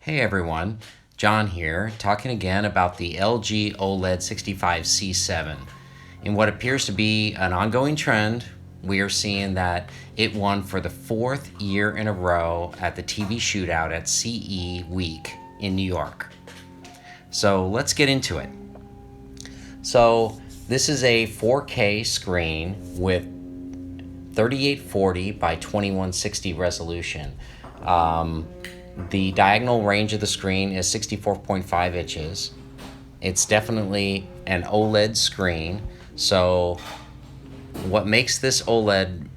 Hey everyone, John here, talking again about the LG OLED65C7. In what appears to be an ongoing trend, we are seeing that it won for the fourth year in a row at the TV shootout at CE Week in New York. So let's get into it. So this is a 4K screen with 3840 by 2160 resolution. The diagonal range of the screen is 64.5 inches. It's definitely an OLED screen. So what makes this OLED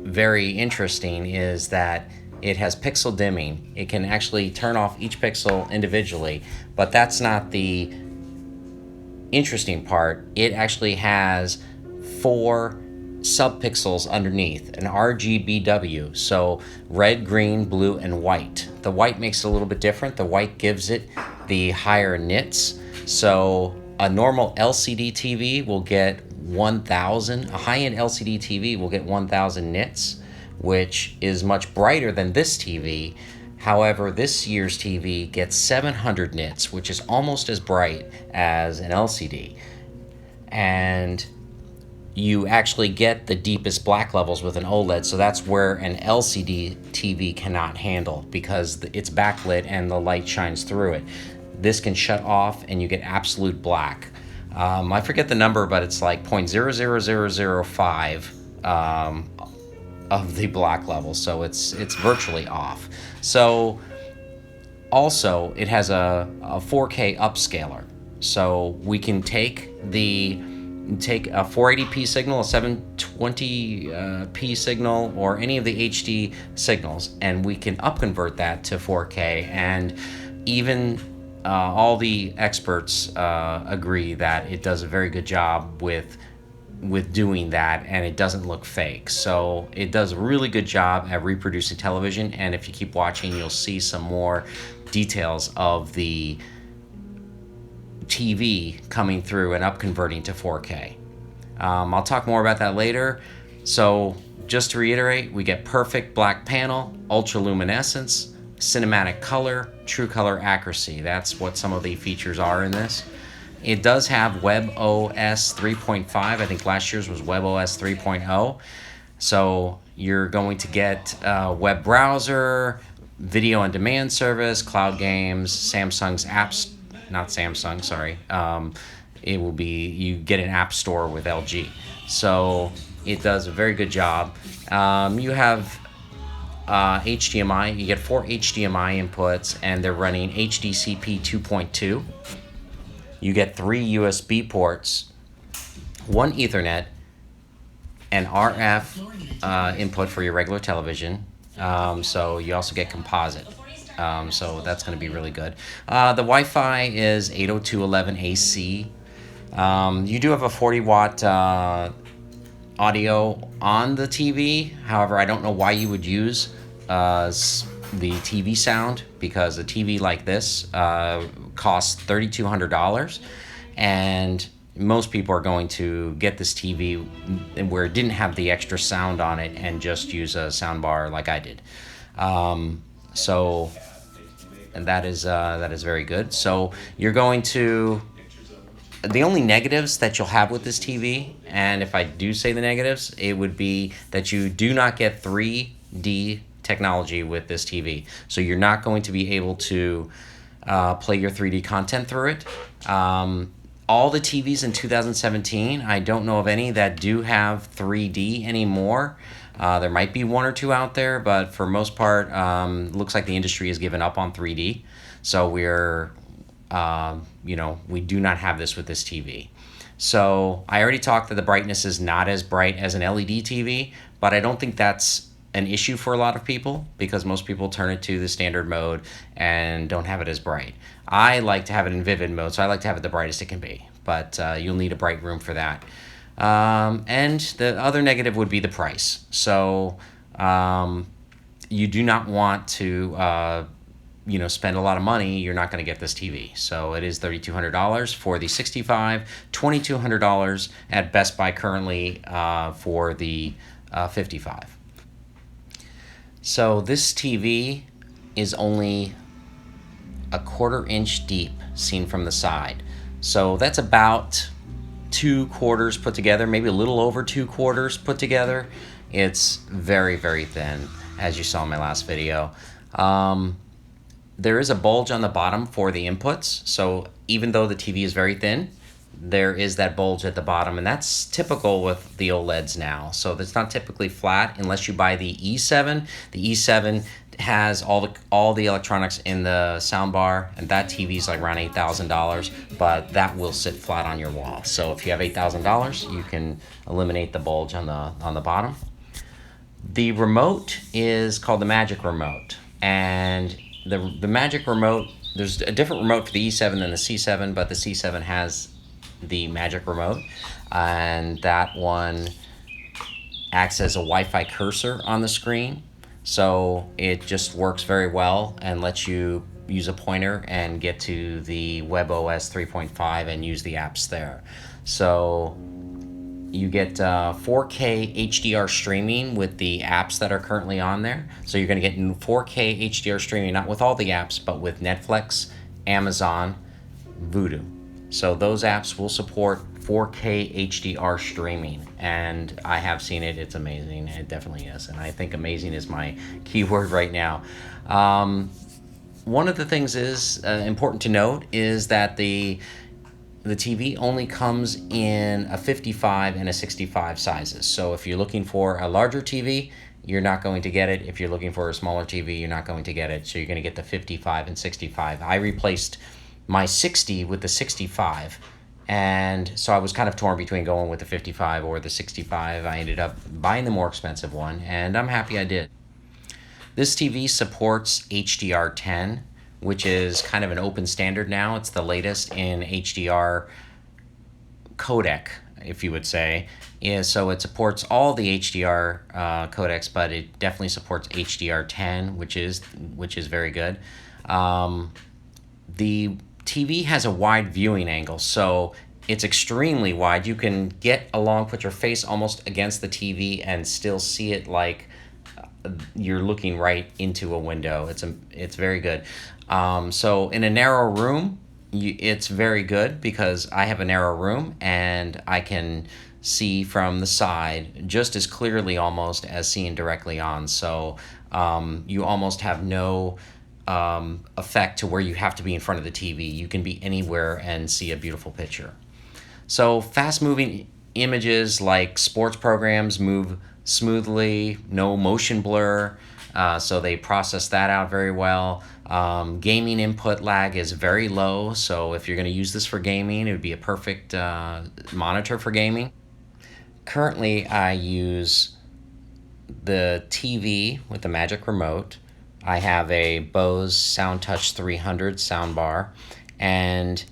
very interesting is that it has pixel dimming. It can actually turn off each pixel individually, but that's not the interesting part. It actually has 4 subpixels underneath, an RGBW, so red, green, blue, and white. The white makes it a little bit different. The white gives it the higher nits. So a normal LCD TV will get 1,000, a high-end LCD TV will get 1,000 nits, which is much brighter than this TV. However, this year's TV gets 700 nits, which is almost as bright as an LCD. And you actually get the deepest black levels with an OLED, so that's where an LCD TV cannot handle because it's backlit and the light shines through it. This can shut off and you get absolute black. I forget the number, but it's like 0.00005 of the black level, so it's virtually off. So also it has a 4K upscaler, so we can take a 480p signal, a 720p signal, or any of the HD signals, and we can upconvert that to 4K. And even all the experts agree that it does a very good job with doing that, and it doesn't look fake. So it does a really good job at reproducing television, and if you keep watching, you'll see some more details of the TV coming through and up converting to 4K. I'll talk more about that later. So just to reiterate, we get perfect black panel, ultra luminescence, cinematic color, true color accuracy. That's what some of the features are in this. It does have WebOS 3.5. I think last year's was WebOS 3.0. So you're going to get web browser, video on demand service, cloud games, Samsung's apps. Not Samsung, sorry. It will be, you get an app store with LG. So it does a very good job. You have HDMI, you get 4 HDMI inputs, and they're running HDCP 2.2. You get 3 USB ports, 1 Ethernet, an RF input for your regular television. So you also get composite. So that's going to be really good. The Wi-Fi is 802.11ac. You do have a 40-watt audio on the TV. However, I don't know why you would use the TV sound, because a TV like this costs $3,200, and most people are going to get this TV where it didn't have the extra sound on it and just use a sound bar like I did. And that is very good. So you're going to, the only negatives that you'll have with this TV, and if I do say the negatives, it would be that you do not get 3D technology with this TV. So you're not going to be able to play your 3D content through it. All the TVs in 2017, I don't know of any that do have 3D anymore. There might be 1 or 2 out there, but for most part, looks like the industry has given up on 3D. So we're, we do not have this with this TV. So I already talked that the brightness is not as bright as an LED TV, but I don't think that's an issue for a lot of people, because most people turn it to the standard mode and don't have it as bright. I like to have it in vivid mode, so I like to have it the brightest it can be, but you'll need a bright room for that. And the other negative would be the price. So you do not want to spend a lot of money. You're not going to get this TV. So it is $3,200 for the 65, $2,200 at Best Buy currently for the 55. So this TV is only a 1/4 inch deep seen from the side. So that's about 2/4 put together, maybe a little over 2/4 put together. It's very, very thin, as you saw in my last video. There is a bulge on the bottom for the inputs, so even though the TV is very thin, there is that bulge at the bottom, and that's typical with the OLEDs now. So it's not typically flat unless you buy the E7. The E7 has all the electronics in the soundbar, and that TV is like around $8,000, but that will sit flat on your wall. So if you have $8,000, you can eliminate the bulge on the bottom. The remote is called the Magic Remote, and the Magic Remote, there's a different remote for the E7 than the C7, but the C7 has the Magic Remote, and that one acts as a Wi-Fi cursor on the screen. So it just works very well and lets you use a pointer and get to the WebOS 3.5 and use the apps there. So you get 4K HDR streaming with the apps that are currently on there. So you're going to get 4K HDR streaming, not with all the apps, but with Netflix, Amazon, Vudu. So those apps will support 4K HDR streaming, and I have seen it. It's amazing. It definitely is, and I think amazing is my keyword right now. One of the things is important to note is that the TV only comes in a 55 and a 65 sizes. So if you're looking for a larger TV, you're not going to get it. If you're looking for a smaller TV, you're not going to get it. So you're going to get the 55 and 65. I replaced my 60 with the 65, and so I was kind of torn between going with the 55 or the 65. I ended up buying the more expensive one, and I'm happy I did. This TV supports HDR10, which is kind of an open standard now. It's the latest in HDR codec, if you would say. So it supports all the HDR codecs, but it definitely supports HDR10, which is very good. The TV has a wide viewing angle, so it's extremely wide. You can get along, put your face almost against the TV and still see it like you're looking right into a window. It's very good. So in a narrow room, it's very good because I have a narrow room and I can see from the side just as clearly almost as seeing directly on. So you almost have no effect to where you have to be in front of the TV. You can be anywhere and see a beautiful picture. So fast moving images like sports programs move smoothly, no motion blur, so they process that out very well. Gaming input lag is very low, so if you're going to use this for gaming, it would be a perfect monitor for gaming. Currently, I use the TV with the Magic Remote. I have a Bose SoundTouch 300 soundbar, and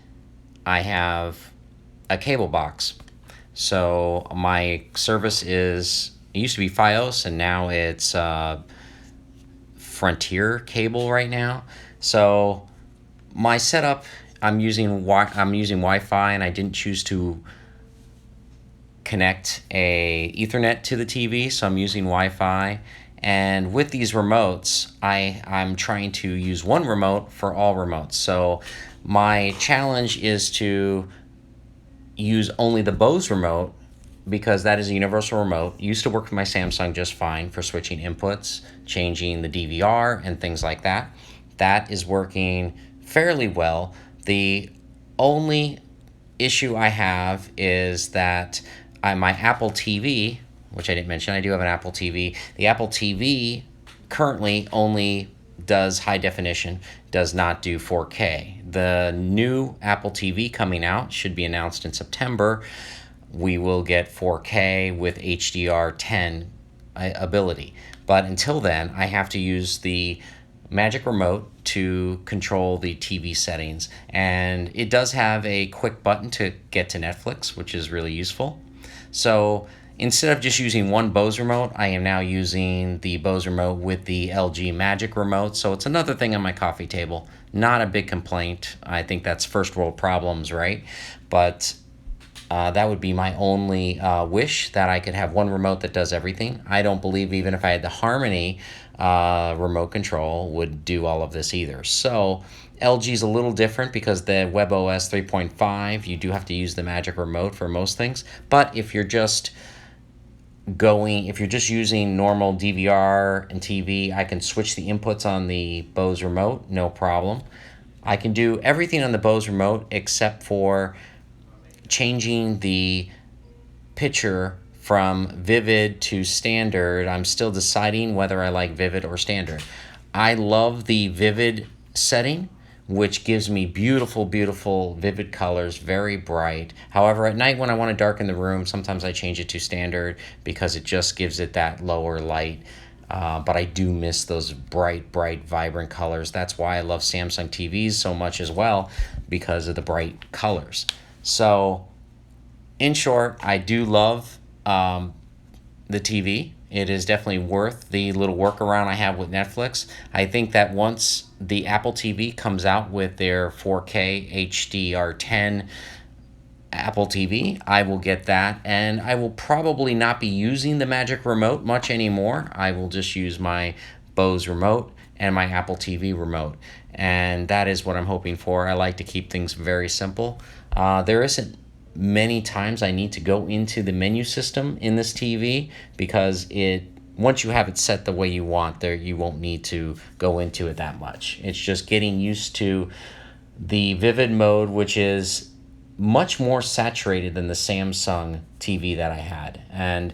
I have a cable box. So my service it used to be Fios, and now it's Frontier cable right now. So my setup, I'm using Wi-Fi, and I didn't choose to connect a Ethernet to the TV, so I'm using Wi-Fi. And with these remotes, I'm trying to use one remote for all remotes. So my challenge is to use only the Bose remote, because that is a universal remote. It used to work with my Samsung just fine for switching inputs, changing the DVR, and things like that. That is working fairly well. The only issue I have is that my Apple TV, which I didn't mention, I do have an Apple TV. The Apple TV currently only does high definition, does not do 4K. The new Apple TV coming out should be announced in September. We will get 4K with HDR10 ability. But until then, I have to use the Magic Remote to control the TV settings. And it does have a quick button to get to Netflix, which is really useful. So instead of just using one Bose remote, I am now using the Bose remote with the LG Magic Remote. So it's another thing on my coffee table. Not a big complaint. I think that's first world problems, right? But that would be my only wish, that I could have one remote that does everything. I don't believe even if I had the Harmony remote control would do all of this either. So LG's a little different because the WebOS 3.5, you do have to use the Magic Remote for most things. But if you're just using normal DVR and TV, I can switch the inputs on the Bose remote, no problem. I can do everything on the Bose remote except for changing the picture from vivid to standard. I'm still deciding whether I like vivid or standard. I love the vivid setting, which gives me beautiful, beautiful vivid colors, very bright. However, at night when I want to darken the room, sometimes I change it to standard because it just gives it that lower light. But I do miss those bright, bright, vibrant colors. That's why I love Samsung TVs so much as well, because of the bright colors. So, in short, I do love the TV. It is definitely worth the little workaround I have with Netflix. I think that once the Apple TV comes out with their 4K HDR10 Apple TV, I will get that, and I will probably not be using the Magic Remote much anymore. I will just use my Bose remote and my Apple TV remote, and that is what I'm hoping for. I like to keep things very simple. There isn't many times I need to go into the menu system in this TV because once you have it set the way you want, you won't need to go into it that much. It's just getting used to the vivid mode, which is much more saturated than the Samsung TV that I had. And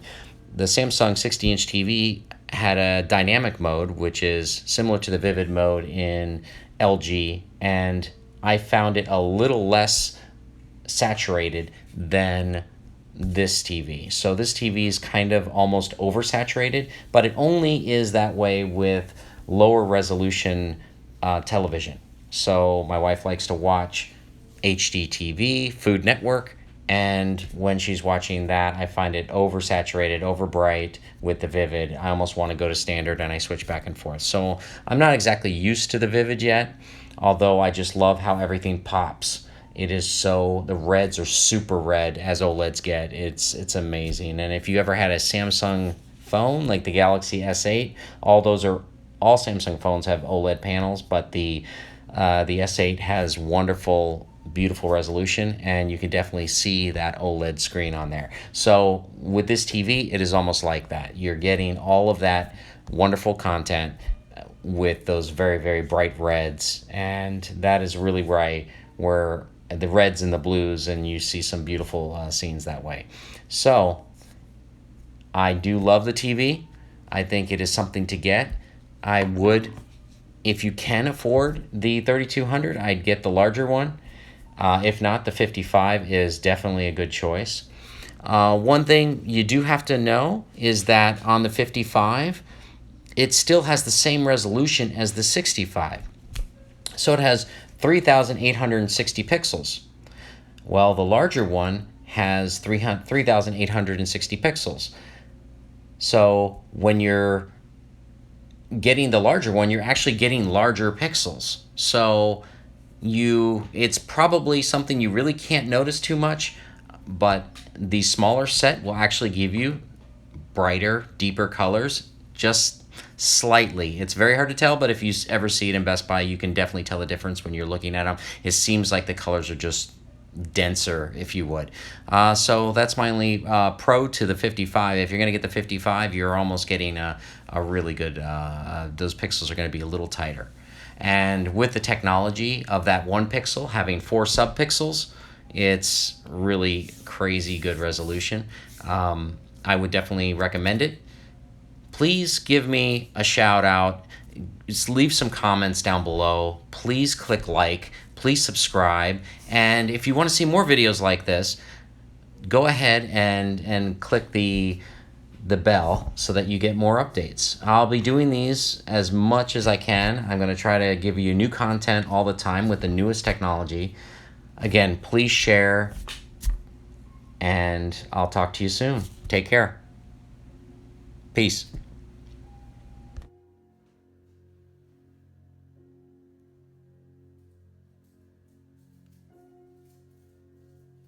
the Samsung 60-inch TV had a dynamic mode, which is similar to the vivid mode in LG, and I found it a little less saturated than this TV. So this TV is kind of almost oversaturated, but it only is that way with lower resolution television. So my wife likes to watch HDTV, Food Network, and when she's watching that, I find it oversaturated, overbright with the vivid. I almost want to go to standard, and I switch back and forth. So I'm not exactly used to the vivid yet, although I just love how everything pops. The reds are super red as OLEDs get. It's amazing. And if you ever had a Samsung phone like the Galaxy S8, all Samsung phones have OLED panels, but the S8 has wonderful, beautiful resolution, and you can definitely see that OLED screen on there. So with this TV, it is almost like that. You're getting all of that wonderful content with those very, very bright reds, and that is really where the reds and the blues, and you see some beautiful scenes that way. So I do love the TV. I think it is something to get. I would, if you can afford the 3200, I'd get the larger one. If not, the 55 is definitely a good choice. One thing you do have to know is that on the 55, it still has the same resolution as the 65. So it has 3,860 pixels. Well, the larger one has 3,860 pixels. So when you're getting the larger one, you're actually getting larger pixels. So it's probably something you really can't notice too much, but the smaller set will actually give you brighter, deeper colors, just slightly. It's very hard to tell, but if you ever see it in Best Buy, you can definitely tell the difference when you're looking at them. It seems like the colors are just denser, if you would. So that's my only pro to the 55. If you're going to get the 55, you're almost getting a really good, those pixels are going to be a little tighter. And with the technology of that 1 pixel having 4 subpixels, it's really crazy good resolution. I would definitely recommend it. Please give me a shout out. Just leave some comments down below. Please click like. Please subscribe. And if you want to see more videos like this, go ahead and click the bell so that you get more updates. I'll be doing these as much as I can. I'm going to try to give you new content all the time with the newest technology. Again, please share, and I'll talk to you soon. Take care. Peace.